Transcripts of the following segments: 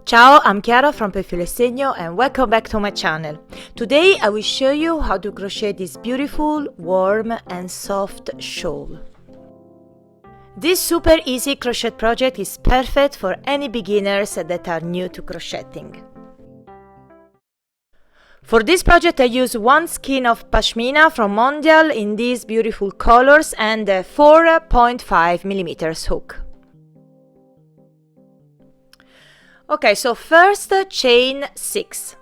Ciao, I'm Chiara from Filo Segno and welcome back to my channel. Today I will show you how to crochet this beautiful, warm and soft shawl. This super easy crochet project is perfect for any beginners that are new to crocheting. For this project I use one skein of pashmina from Mondial in these beautiful colors and a 4.5mm hook. Okay, so first chain 6.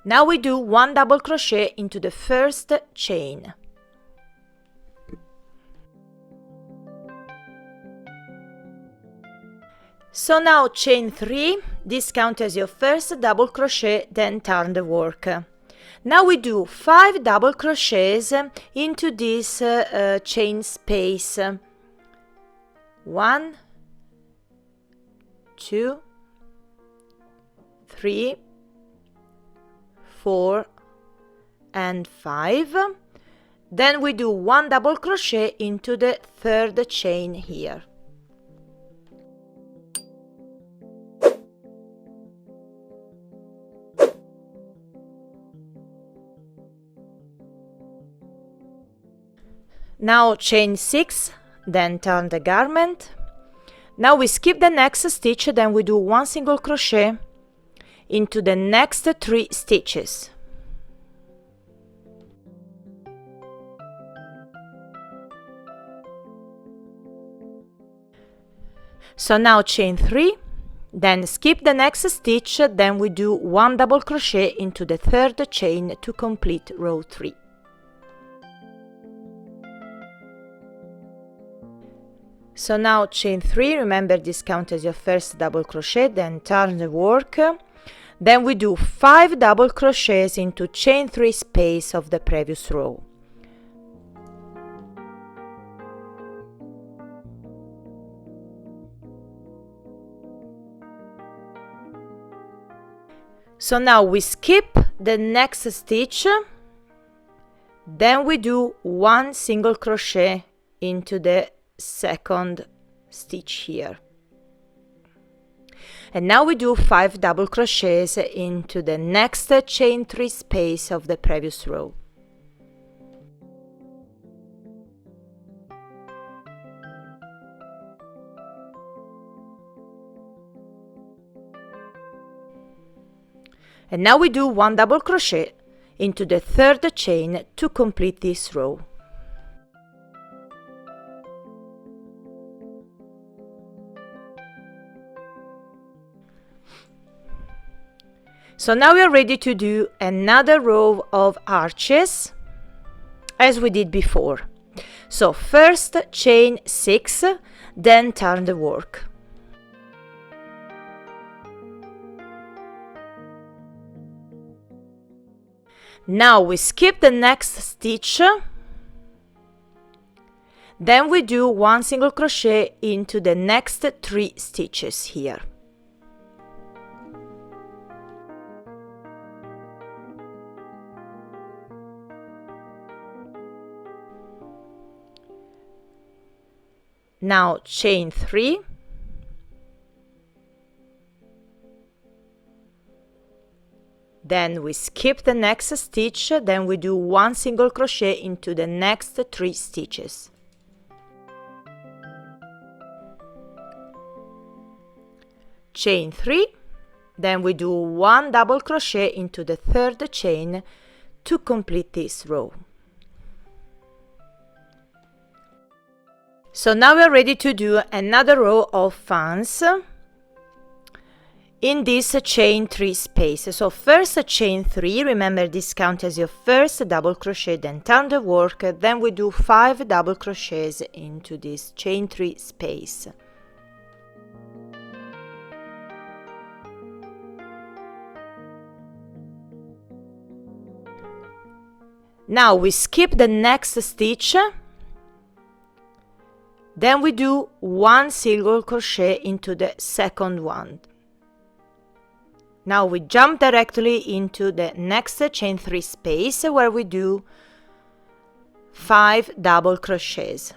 Now we do one double crochet into the first chain. So now chain 3, this counts as your first double crochet, then turn the work. Now we do 5 double crochets into this chain space. 1, 2, 3, 4 and 5. Then we do one double crochet into the third chain here. Now chain 6, then turn the garment. Now we skip the next stitch, then we do one single crochet into the next 3 stitches. So now chain 3, then skip the next stitch, then we do one double crochet into the third chain to complete row 3. So now chain 3, remember this counts as your first double crochet, then turn the work. Then we do 5 double crochets into chain 3 space of the previous row. So now we skip the next stitch, then we do one single crochet into the second stitch here. And now we do 5 double crochets into the next chain 3 space of the previous row. And now we do one double crochet into the third chain to complete this row. So now we are ready to do another row of arches as we did before. So first chain 6, then turn the work. Now we skip the next stitch, then we do one single crochet into the next 3 stitches here. Now chain 3, then we skip the next stitch, then we do one single crochet into the next 3 stitches. Chain 3, then we do one double crochet into the third chain to complete this row. So now we're ready to do another row of fans in this chain 3 space. So first chain 3, remember this counts as your first double crochet, then turn the work, then we do 5 double crochets into this chain 3 space. Now we skip the next stitch, then we do one single crochet into the second one. Now we jump directly into the next chain 3 space where we do 5 double crochets.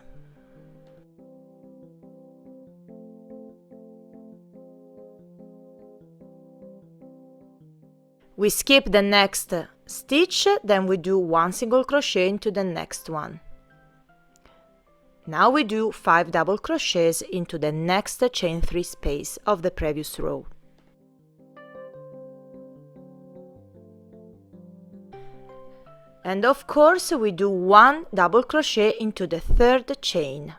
We skip the next stitch, then we do 1 single crochet into the next one. Now we do 5 double crochets into the next chain 3 space of the previous row. And of course we do 1 double crochet into the third chain.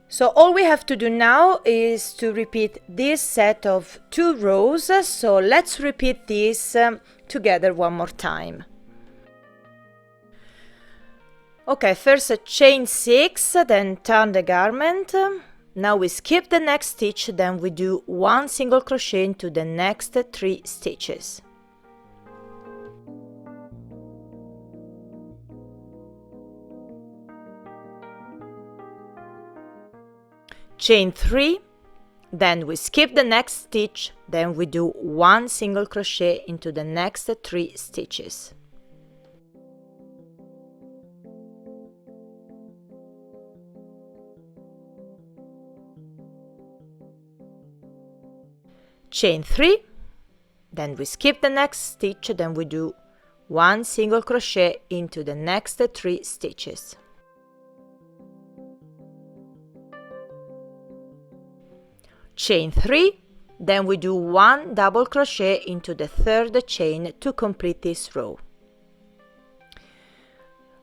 So all we have to do now is to repeat this set of 2 rows, so let's repeat this together one more time. Okay, first chain 6, then turn the garment. Now we skip the next stitch, then we do 1 single crochet into the next 3 stitches. Chain 3, then we skip the next stitch, then we do 1 single crochet into the next 3 stitches. Chain 3, then we skip the next stitch, then we do 1 single crochet into the next 3 stitches. Chain 3, then we do 1 double crochet into the third chain to complete this row.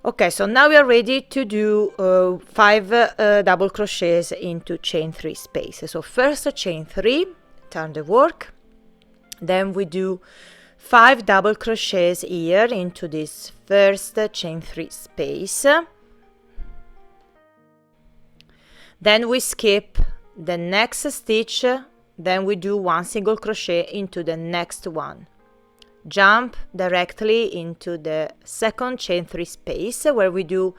Okay, so now we are ready to do 5 double crochets into chain 3 space. So first chain 3, turn the work, then we do 5 double crochets here into this first chain 3 space. Then we skip the next stitch, then we do 1 single crochet into the next one. Jump directly into the second chain 3 space where we do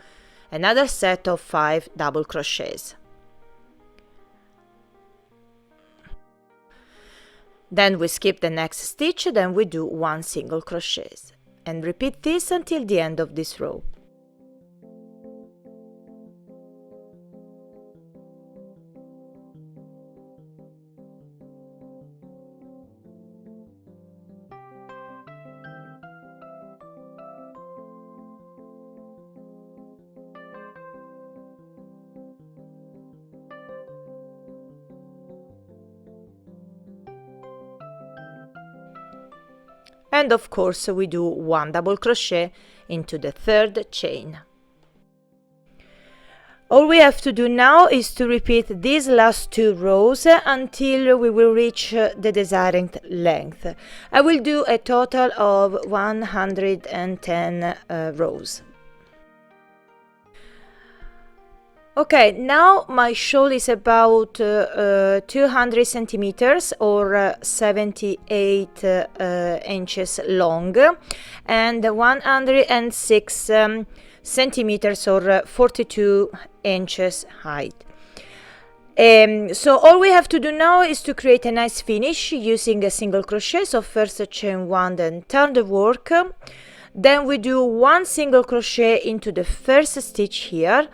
another set of 5 double crochets. Then we skip the next stitch, then we do 1 single crochet and repeat this until the end of this row. And of course we do 1 double crochet into the third chain. All we have to do now is to repeat these last 2 rows until we will reach the desired length. I will do a total of 110 rows. Okay, now my shawl is about 200 centimeters or 78 inches long and 106 centimeters or 42 inches height. So all we have to do now is to create a nice finish using a single crochet. So first chain 1, then turn the work, then we do 1 single crochet into the first stitch here.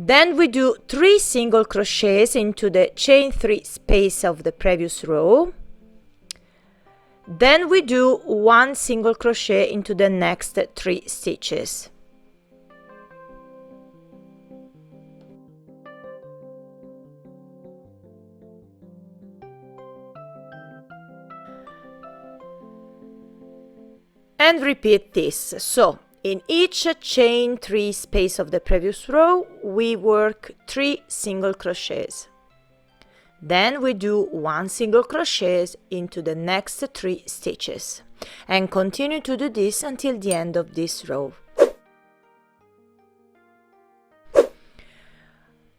Then we do 3 single crochets into the chain 3 space of the previous row. Then we do 1 single crochet into the next 3 stitches. And repeat this. So in each chain 3 space of the previous row, we work 3 single crochets. Then we do 1 single crochet into the next 3 stitches and continue to do this until the end of this row.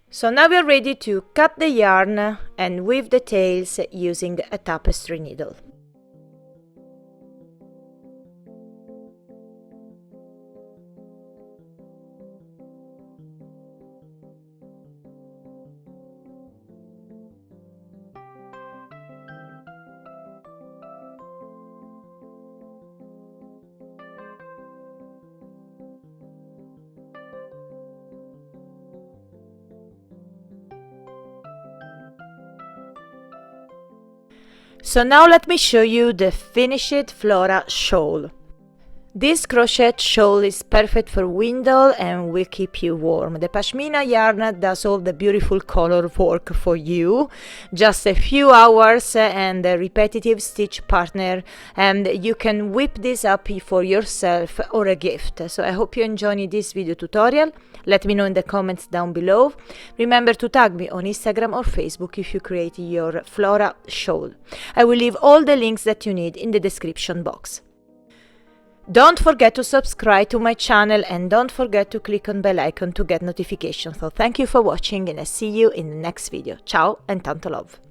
So now we are ready to cut the yarn and weave the tails using a tapestry needle. So now let me show you the finished Flora Shawl. This crochet shawl is perfect for winter and will keep you warm. The pashmina yarn does all the beautiful color work for you. Just a few hours and a repetitive stitch partner, and you can whip this up for yourself or a gift. So I hope you enjoyed this video tutorial. Let me know in the comments down below. Remember to tag me on Instagram or Facebook if you create your Flora shawl. I will leave all the links that you need in the description box. Don't forget to subscribe to my channel and don't forget to click on bell icon to get notifications. So thank you for watching and I see you in the next video. Ciao and tanto love!